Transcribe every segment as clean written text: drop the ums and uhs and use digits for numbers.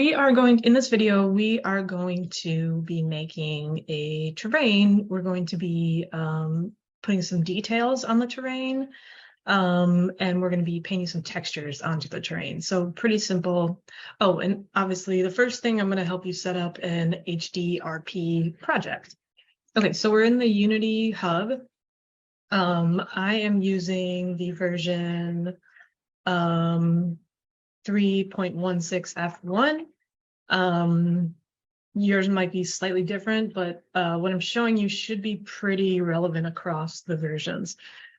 in this video, we are going to be making a terrain. We're going to be putting some details on the terrain, and we're going to be painting some textures onto the terrain. So pretty simple. Oh, and obviously the first thing I'm going to help you set up an HDRP project. Okay, so we're in the Unity hub. I am using the version 3.16 F1. Yours might be slightly different, but what I'm showing you should be pretty relevant across the versions.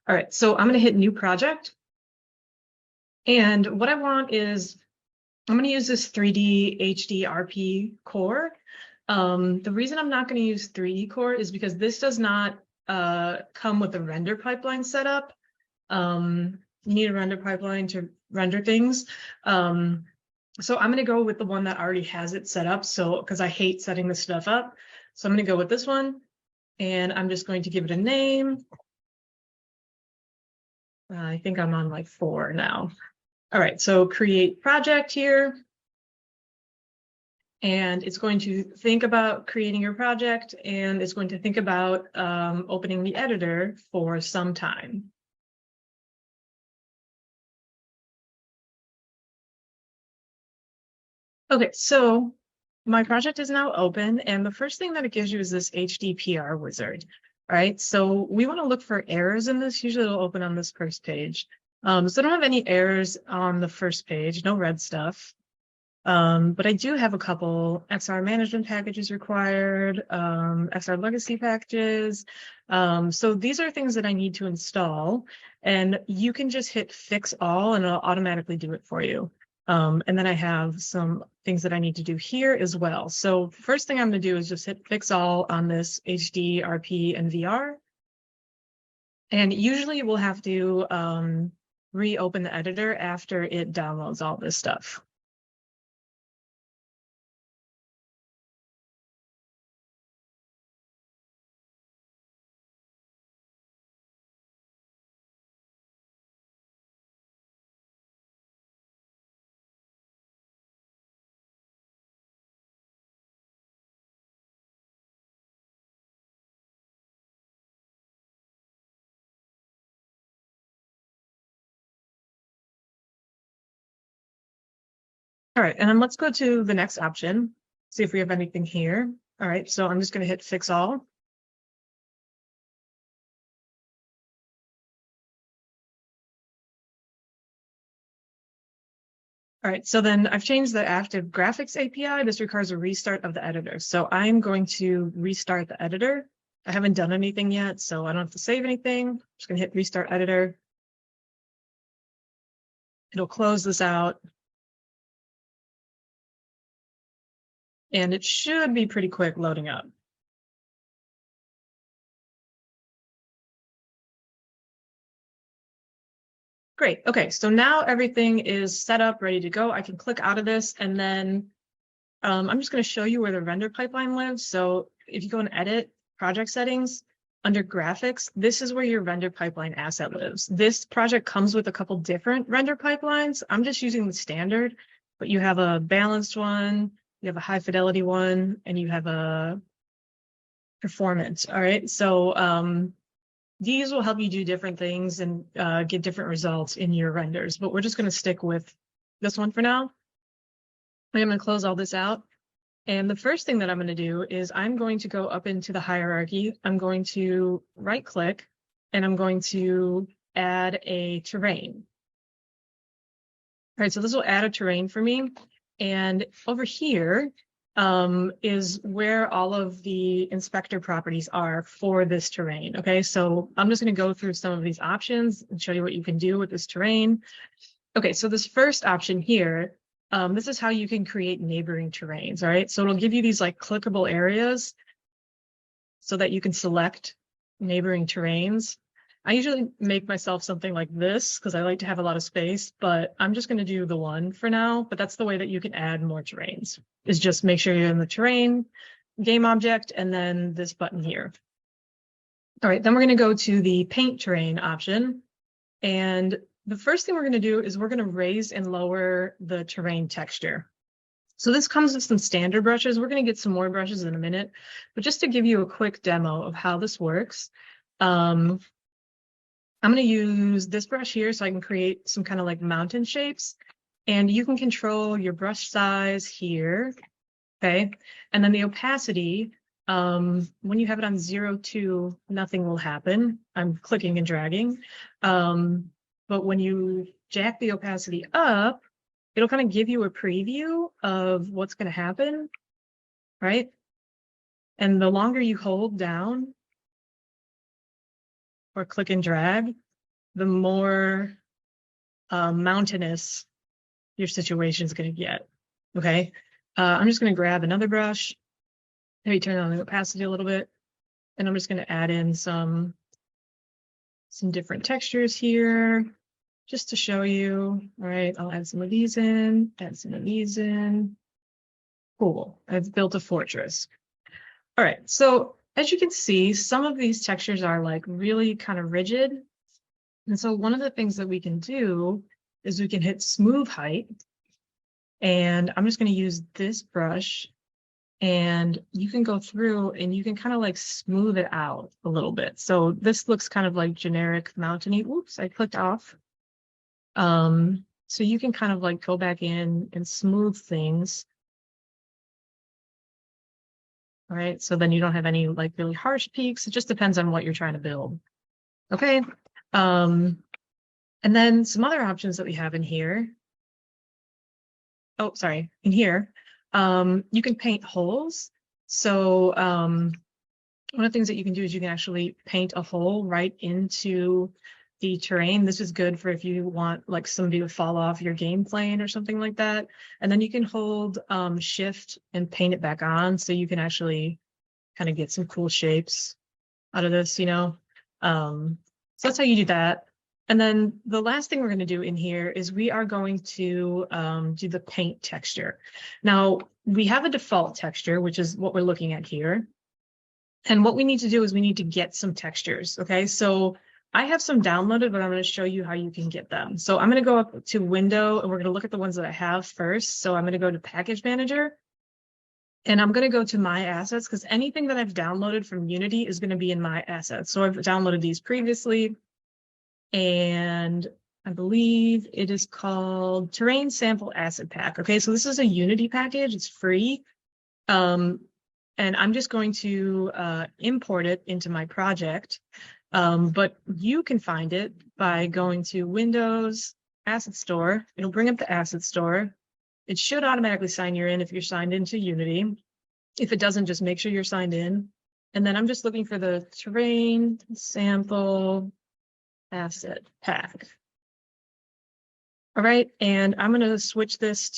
All right, so I'm going to hit new project. And what I want is, I'm going to use this 3D HDRP Core. The reason I'm not going to use 3D Core is because this does not come with a render pipeline setup. You need a render pipeline to render things. So I'm going to go with the one that already has it set up. So, because I hate setting this stuff up. So I'm going to go with this one, and I'm just going to give it a name. I think I'm on like 4 now. All right, so create project here. And it's going to think about creating your project, and it's going to think about opening the editor for some time. Okay, so my project is now open, and the first thing that it gives you is this HDPR wizard. All right, so we want to look for errors in this. Usually it'll open on this first page. So I don't have any errors on the first page, no red stuff. But I do have a couple XR management packages required, XR legacy packages. So these are things that I need to install, and you can just hit fix all and it'll automatically do it for you. And then I have some things that I need to do here as well. So first thing I'm going to do is just hit fix all on this HDRP and VR. And usually we'll have to reopen the editor after it downloads all this stuff. All right, and then let's go to the next option, see if we have anything here. All right, so I'm just going to hit fix all. All right, so then I've changed the active graphics API. This requires a restart of the editor. So I'm going to restart the editor. I haven't done anything yet, so I don't have to save anything. I'm just going to hit restart editor. It'll close this out. And it should be pretty quick loading up. Great. Okay, so now everything is set up, ready to go. I can click out of this, and then I'm just going to show you where the render pipeline lives. So if you go and edit project settings, under graphics, this is where your render pipeline asset lives. This project comes with a couple different render pipelines. I'm just using the standard, but you have a balanced one, you have a high fidelity one, and you have a performance. All right, so these will help you do different things and get different results in your renders, but we're just going to stick with this one for now. I'm going to close all this out. And the first thing that I'm going to do is I'm going to go up into the hierarchy. I'm going to right click and I'm going to add a terrain. All right, so this will add a terrain for me. And over here is where all of the inspector properties are for this terrain. Okay, so I'm just going to go through some of these options and show you what you can do with this terrain. Okay, so this first option here, this is how you can create neighboring terrains. All right, so it'll give you these like clickable areas so that you can select neighboring terrains. I usually make myself something like this because I like to have a lot of space, but I'm just going to do the one for now. But that's the way that you can add more terrains, is just make sure you're in the terrain game object and then this button here. All right, then we're going to go to the paint terrain option. And the first thing we're going to do is we're going to raise and lower the terrain texture. So this comes with some standard brushes. We're going to get some more brushes in a minute, but just to give you a quick demo of how this works, I'm going to use this brush here so I can create some kind of like mountain shapes, and you can control your brush size here, okay? And then the opacity, when you have it on 0 nothing will happen. I'm clicking and dragging. But when you jack the opacity up, it'll kind of give you a preview of what's going to happen, right? And the longer you hold down or click and drag, the more mountainous your situation is going to get, okay? I'm just going to grab another brush, maybe turn on the opacity a little bit, and I'm just going to add in some different textures here just to show you. All right, I'll add some of these in, add some of these in. Cool, I've built a fortress. All right, so as you can see, some of these textures are like really kind of rigid. And so one of the things that we can do is we can hit smooth height. And I'm just going to use this brush, and you can go through and you can kind of like smooth it out a little bit. So this looks kind of like generic mountainy. Oops, I clicked off. So you can kind of like go back in and smooth things. All right, so then you don't have any like really harsh peaks. It just depends on what you're trying to build. Okay. And then some other options that we have in here. Oh, sorry, in here, you can paint holes. So one of the things that you can do is you can actually paint a hole right into the terrain. This is good for if you want like somebody to fall off your game plane or something like that. And then you can hold shift and paint it back on, so you can actually kind of get some cool shapes out of this, you know. So that's how you do that. And then the last thing we're going to do in here is we are going to do the paint texture. Now, we have a default texture, which is what we're looking at here. And what we need to do is we need to get some textures, okay? So I have some downloaded, but I'm going to show you how you can get them. So I'm going to go up to Window, and we're going to look at the ones that I have first. So I'm going to go to Package Manager, and I'm going to go to My Assets, because anything that I've downloaded from Unity is going to be in My Assets. So I've downloaded these previously, and I believe it is called Terrain Sample Asset Pack. Okay, so this is a Unity package. It's free. And I'm just going to import it into my project. But you can find it by going to Windows, Asset Store. It'll bring up the Asset Store. It should automatically sign you in if you're signed into Unity. If it doesn't, just make sure you're signed in. And then I'm just looking for the Terrain Sample Asset Pack. All right, and I'm going to switch this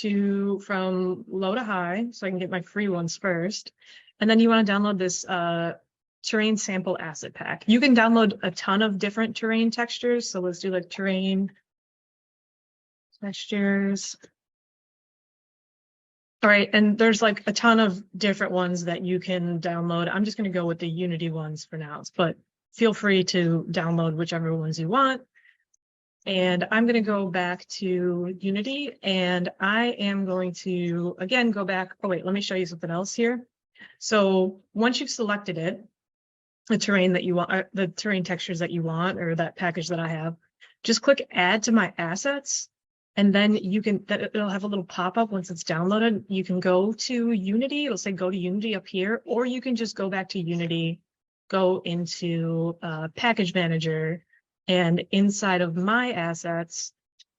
from low to high so I can get my free ones first. And then you want to download this Terrain Sample Asset Pack. You can download a ton of different terrain textures. So let's do like terrain textures. All right, and there's like a ton of different ones that you can download. I'm just going to go with the Unity ones for now, but feel free to download whichever ones you want. And I'm going to go back to Unity, and I am going to, again, go back. Oh, wait, let me show you something else here. So once you've selected it, the terrain that you want, the terrain textures that you want, or that package that I have, just click Add to My Assets. And then you can, it'll have a little pop-up once it's downloaded. You can go to Unity. It'll say go to Unity up here, or you can just go back to Unity, go into Package Manager, and inside of My Assets,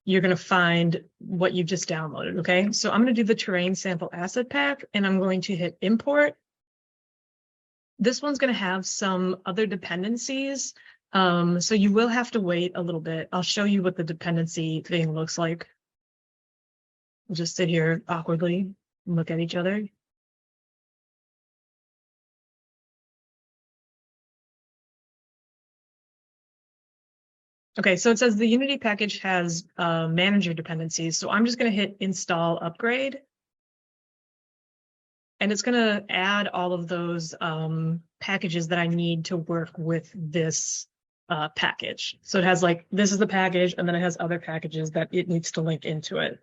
you're going to find what you've just downloaded, okay? So I'm going to do the Terrain Sample Asset Pack, and I'm going to hit Import. This one's going to have some other dependencies, so you will have to wait a little bit. I'll show you what the dependency thing looks like. We'll just sit here awkwardly and look at each other. Okay, so it says the Unity package has manager dependencies. So I'm just going to hit Install Upgrade. And it's going to add all of those packages that I need to work with this package. So it has like, this is the package, and then it has other packages that it needs to link into it.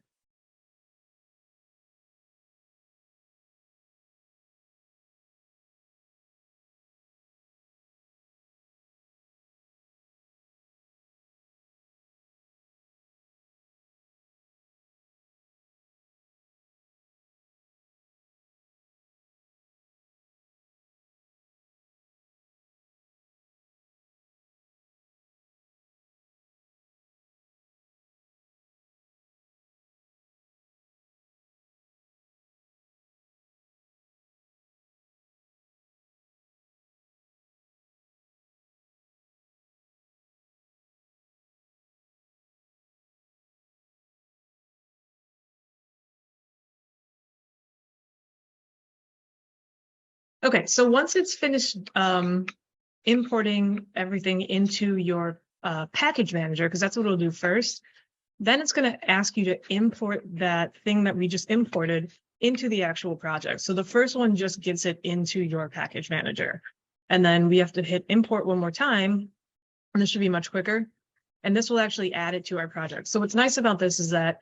Okay, so once it's finished importing everything into your package manager, because that's what it'll do first, then it's going to ask you to import that thing that we just imported into the actual project. So the first one just gets it into your package manager. And then we have to hit import one more time, and this should be much quicker. And this will actually add it to our project. So what's nice about this is that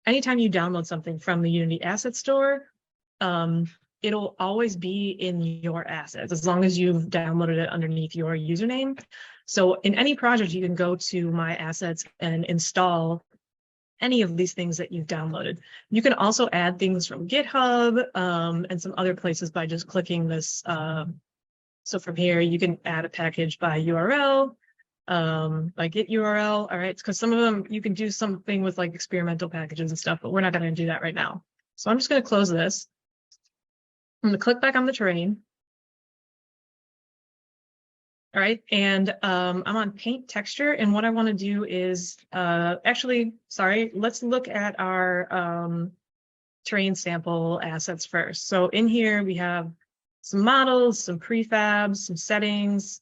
anytime you download something from the Unity Asset Store, it'll always be in your assets as long as you've downloaded it underneath your username. So in any project, you can go to My Assets and install any of these things that you've downloaded. You can also add things from GitHub and some other places by just clicking this. So from here, you can add a package by URL, by Git URL. All right, because some of them you can do something with like experimental packages and stuff, but we're not going to do that right now. So I'm just going to close this. I'm going to click back on the terrain. All right, and I'm on paint texture, and what I want to do is actually, sorry, let's look at our terrain sample assets first. So in here we have some models, some prefabs, some settings.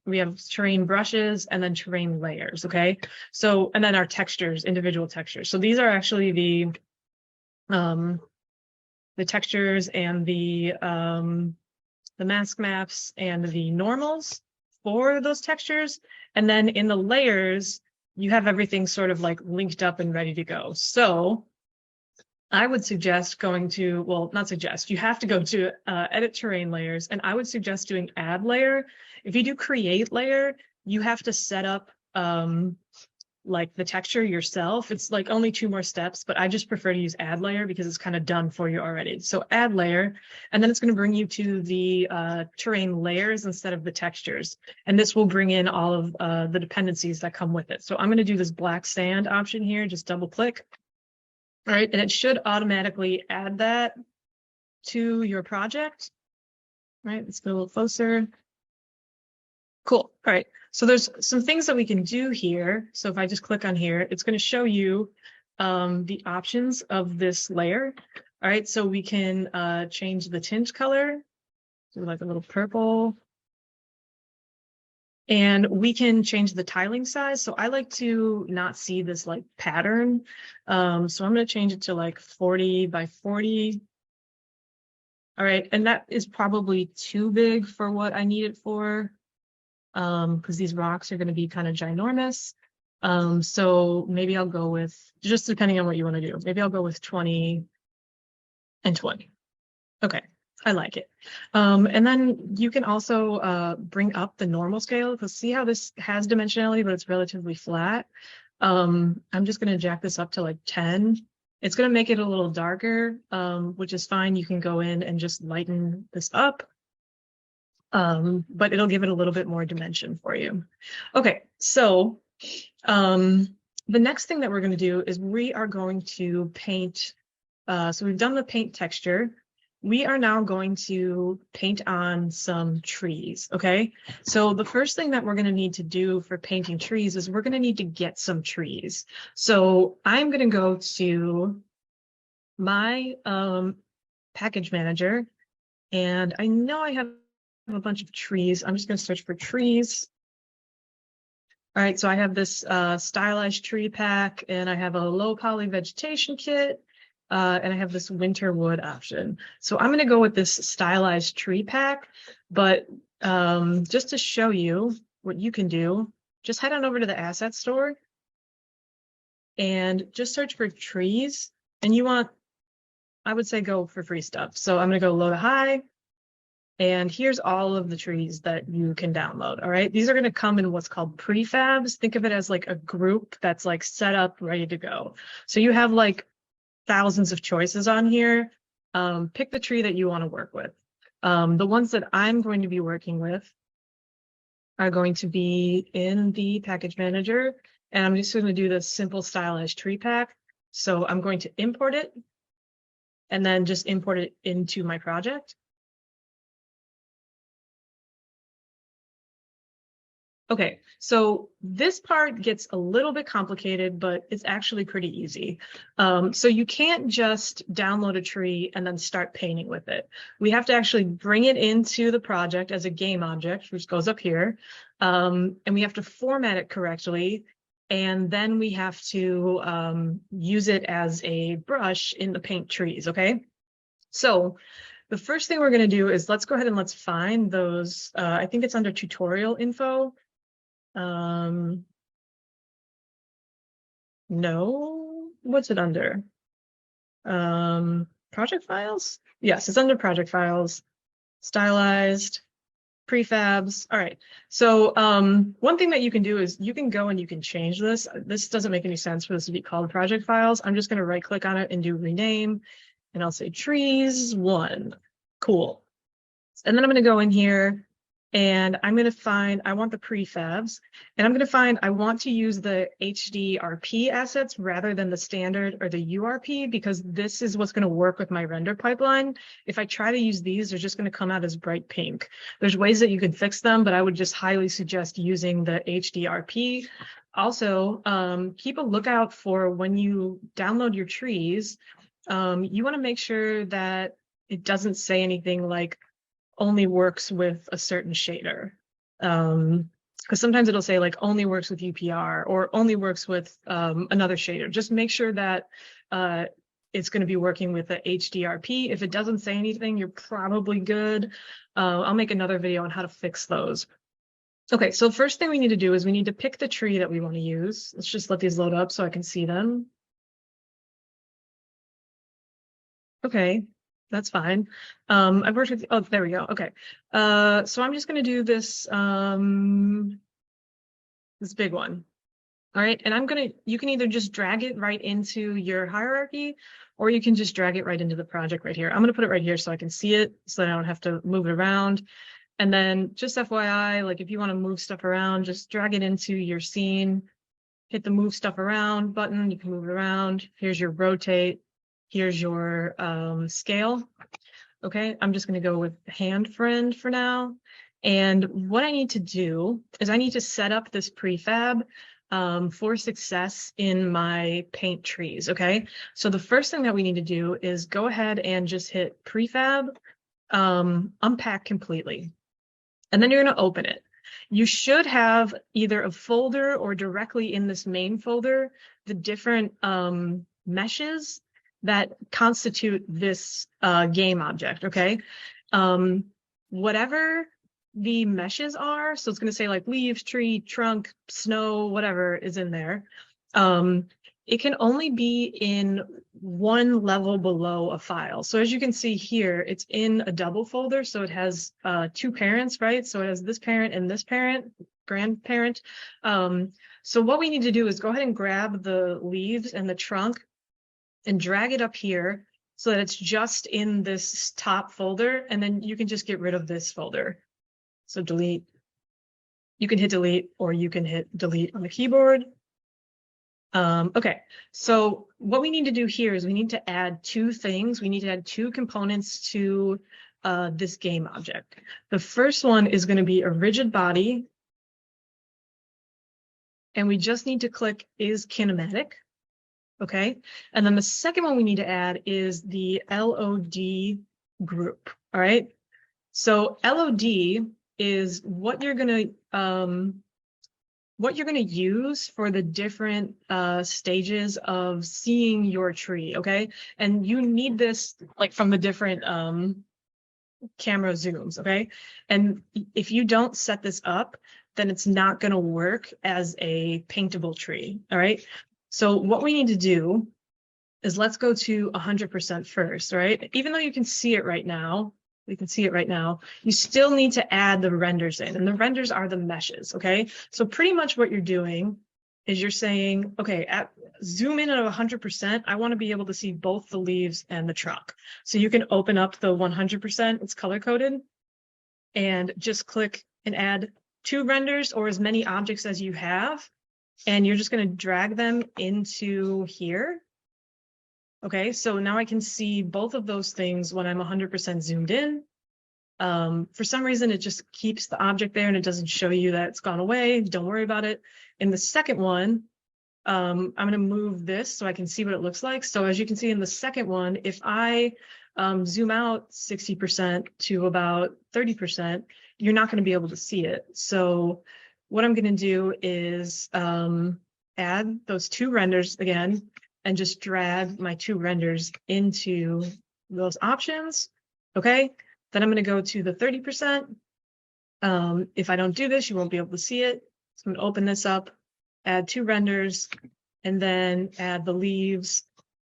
We have terrain brushes and then terrain layers. Okay, so and then our textures, individual textures. So these are actually the textures and the mask maps and the normals for those textures. And then in the layers, you have everything sort of like linked up and ready to go. So I would suggest going to, well, not suggest, you have to go to edit terrain layers. And I would suggest doing add layer. If you do create layer, you have to set up like the texture yourself. It's like only 2 more steps, but I just prefer to use add layer because it's kind of done for you already. So add layer, and then it's going to bring you to the terrain layers instead of the textures. And this will bring in all of the dependencies that come with it. So I'm going to do this black sand option here, just double click. All right, and it should automatically add that to your project. All right, let's go a little closer. Cool. All right. So there's some things that we can do here. So if I just click on here, it's going to show you the options of this layer. All right. So we can change the tint color to like a little purple. And we can change the tiling size. So I like to not see this like pattern. So I'm going to change it to like 40 by 40. All right. And that is probably too big for what I need it for. Because these rocks are going to be kind of ginormous. So maybe I'll go with, just depending on what you want to do, maybe I'll go with 20 and 20. Okay, I like it. And then you can also bring up the normal scale, because see how this has dimensionality, but it's relatively flat. I'm just going to jack this up to like 10. It's going to make it a little darker, which is fine. You can go in and just lighten this up. But it'll give it a little bit more dimension for you. Okay, so the next thing that we're going to do is we are going to paint. So we've done the paint texture. We are now going to paint on some trees, okay? So the first thing that we're going to need to do for painting trees is we're going to need to get some trees. So I'm going to go to my package manager, and I know I have a bunch of trees. I'm just going to search for trees. All right, so I have this stylized tree pack, and I have a low poly vegetation kit, and I have this winter wood option. So I'm going to go with this stylized tree pack, but just to show you what you can do, just head on over to the asset store and just search for trees. And you want, I would say, go for free stuff. So I'm going to go low to high. And here's all of the trees that you can download. All right. These are going to come in what's called prefabs. Think of it as like a group that's like set up, ready to go. So you have like thousands of choices on here. Pick the tree that you want to work with. The ones that I'm going to be working with are going to be in the package manager. And I'm just going to do the simple stylized tree pack. So I'm going to import it and then just import it into my project. Okay, so this part gets a little bit complicated, but it's actually pretty easy. So you can't just download a tree and then start painting with it. We have to actually bring it into the project as a game object, which goes up here. And we have to format it correctly. And then we have to use it as a brush in the paint trees, okay? So the first thing we're going to do is let's go ahead and let's find those. I think it's under tutorial info. No, what's it under? Project files? Yes, it's under project files, stylized, prefabs. All right. So one thing that you can do is you can go and you can change this. This doesn't make any sense for this to be called project files. I'm just going to right click on it and do rename, and I'll say trees 1. Cool. And then I'm going to go in here and I'm going to find, I want the prefabs, and I'm going to find, I want to use the HDRP assets rather than the standard or the URP, because this is what's going to work with my render pipeline. If I try to use these, they're just going to come out as bright pink. There's ways that you can fix them, but I would just highly suggest using the HDRP. Also, keep a lookout for when you download your trees, you want to make sure that it doesn't say anything like only works with a certain shader. Because sometimes it'll say like only works with UPR or only works with another shader. Just make sure that it's going to be working with the HDRP. If it doesn't say anything, you're probably good. I'll make another video on how to fix those. Okay, so first thing we need to do is we need to pick the tree that we want to use. Let's just let these load up so I can see them. Okay. That's fine. I've worked with, oh, there we go. Okay. So I'm just going to do this, this big one. All right. And you can either just drag it right into your hierarchy, or you can just drag it right into the project right here. I'm going to put it right here so I can see it, so that I don't have to move it around. And then just FYI, like if you want to move stuff around, just drag it into your scene, hit the move stuff around button. You can move it around. Here's your rotate. Here's your scale. Okay, I'm just going to go with hand friend for now. And what I need to do is I need to set up this prefab for success in my paint trees. Okay, so the first thing that we need to do is go ahead and just hit prefab, unpack completely. And then you're going to open it. You should have either a folder or directly in this main folder the different meshes that constitute this game object, okay? Whatever the meshes are, so it's going to say like leaves, tree, trunk, snow, whatever is in there. It can only be in one level below a file. So as you can see here, it's in a double folder, so it has 2 parents, right? So it has this parent and this parent, grandparent. So what we need to do is go ahead and grab the leaves and the trunk and drag it up here so that it's just in this top folder, and then you can just get rid of this folder. So delete. You can hit delete, or you can hit delete on the keyboard. Okay, so what we need to do here is we need to add 2 things. We need to add 2 components to this game object. The first one is going to be a rigid body, and we just need to click is kinematic. Okay, and then the second one we need to add is the LOD group. All right, so LOD is what you're gonna use for the different stages of seeing your tree. Okay, and you need this like from the different camera zooms. Okay, and if you don't set this up, then it's not going to work as a paintable tree. All right. So what we need to do is let's go to 100% first, right? Even though you can see it right now, you still need to add the renders in, and the renders are the meshes, okay? So pretty much what you're doing is you're saying, okay, zoom in at 100%, I want to be able to see both the leaves and the trunk. So you can open up the 100%, it's color-coded, and just click and add 2 renders or as many objects as you have. And you're just going to drag them into here. Okay, so now I can see both of those things when I'm 100% zoomed in. For some reason, it just keeps the object there and it doesn't show you that it's gone away. Don't worry about it. In the second one, I'm going to move this so I can see what it looks like. So as you can see in the second one, if I zoom out 60% to about 30%, you're not going to be able to see it. So what I'm going to do is add those two renders again and just drag my two renders into those options. Okay, then I'm going to go to the 30%. If I don't do this, you won't be able to see it. So I'm going to open this up, add two renders, and then add the leaves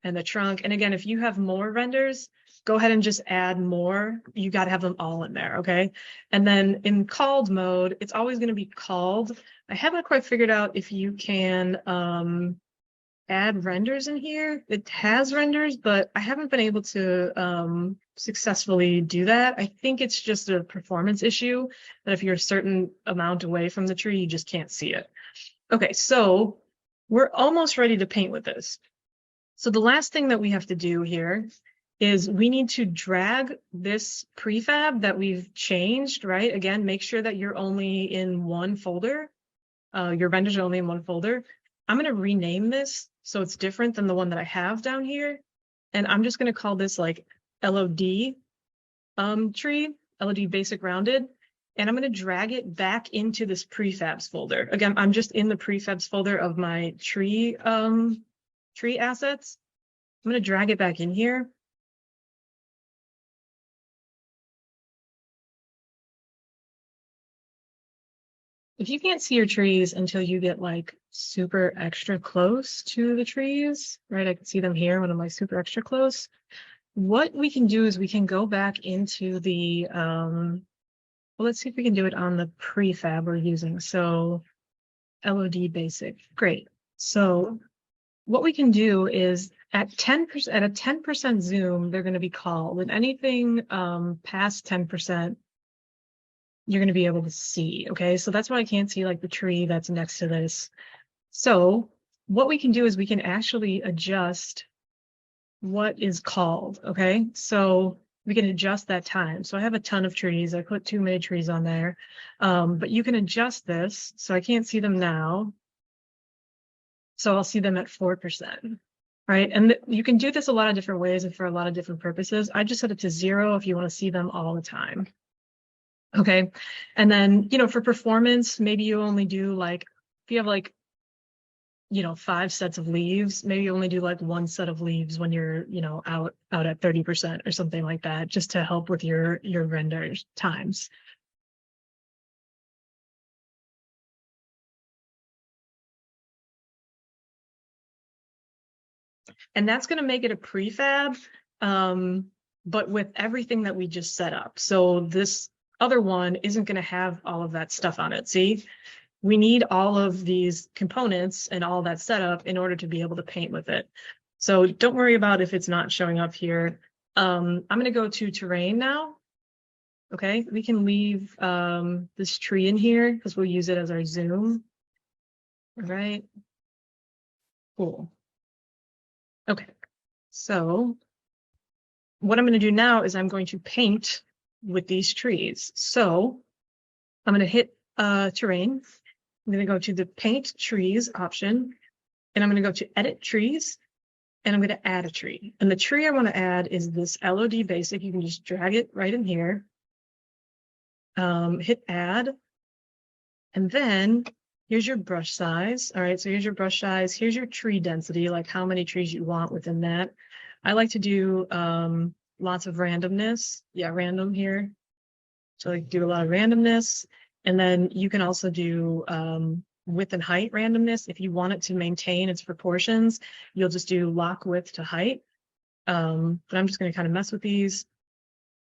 and the trunk. And again, if you have more renders, go ahead and just add more. You got to have them all in there, okay? And then in called mode, it's always going to be called. I haven't quite figured out if you can add renders in here. It has renders, but I haven't been able to successfully do that. I think it's just a performance issue that if you're a certain amount away from the tree, you just can't see it. Okay, so we're almost ready to paint with this. So the last thing that we have to do here is we need to drag this prefab that we've changed, right? Again, make sure that you're only in one folder. Your renders are only in one folder. I'm going to rename this so it's different than the one that I have down here. And I'm just going to call this like LOD tree, LOD basic rounded. And I'm going to drag it back into this prefabs folder. Again, I'm just in the prefabs folder of my tree assets. I'm going to drag it back in here. If you can't see your trees until you get like super extra close to the trees, right? I can see them here when I'm like super extra close. What we can do is we can go back into the, well, let's see if we can do it on the prefab we're using. So LOD basic, great. So what we can do is at 10%, at a 10% zoom, they're going to be called, and anything past 10%, you're going to be able to see. Okay, so that's why I can't see like the tree that's next to this. So what we can do is we can actually adjust what is called. Okay, so we can adjust that time. So I have a ton of trees. I put too many trees on there, but you can adjust this. So I can't see them now. So I'll see them at 4%, right? And you can do this a lot of different ways and for a lot of different purposes. I just set it to 0 if you want to see them all the time. Okay, and then, you know, for performance, maybe you only do like, if you have like, you know, 5 sets of leaves, maybe you only do like 1 set of leaves when you're, you know, out at 30% or something like that, just to help with your render times. And that's going to make it a prefab, but with everything that we just set up. So this other one isn't going to have all of that stuff on it. See, we need all of these components and all that setup in order to be able to paint with it. So don't worry about if it's not showing up here. I'm going to go to terrain now. Okay, we can leave this tree in here because we'll use it as our zoom. All right, cool. Okay, so what I'm going to do now is I'm going to paint with these trees. So I'm going to hit terrain. I'm going to go to the paint trees option, and I'm going to go to edit trees, and I'm going to add a tree. And the tree I want to add is this LOD basic. You can just drag it right in here, hit add, and then here's your brush size. All right, so here's your brush size. Here's your tree density, like how many trees you want within that. I like to do lots of randomness. Yeah, random here. So I do a lot of randomness. And then you can also do width and height randomness. If you want it to maintain its proportions, you'll just do lock width to height. But I'm just going to kind of mess with these.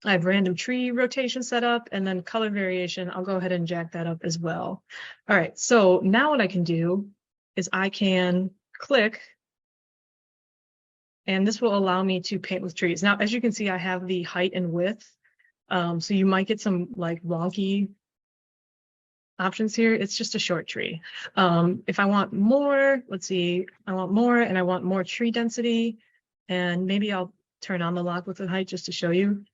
I have random tree rotation set up, and then color variation. I'll go ahead and jack that up as well. All right, so now what I can do is I can click, and this will allow me to paint with trees. Now, as you can see, I have the height and width. So you might get some like wonky options here. It's just a short tree. If I want more, let's see, I want more, and I want more tree density, and maybe I'll turn on the lock width and height just to show you.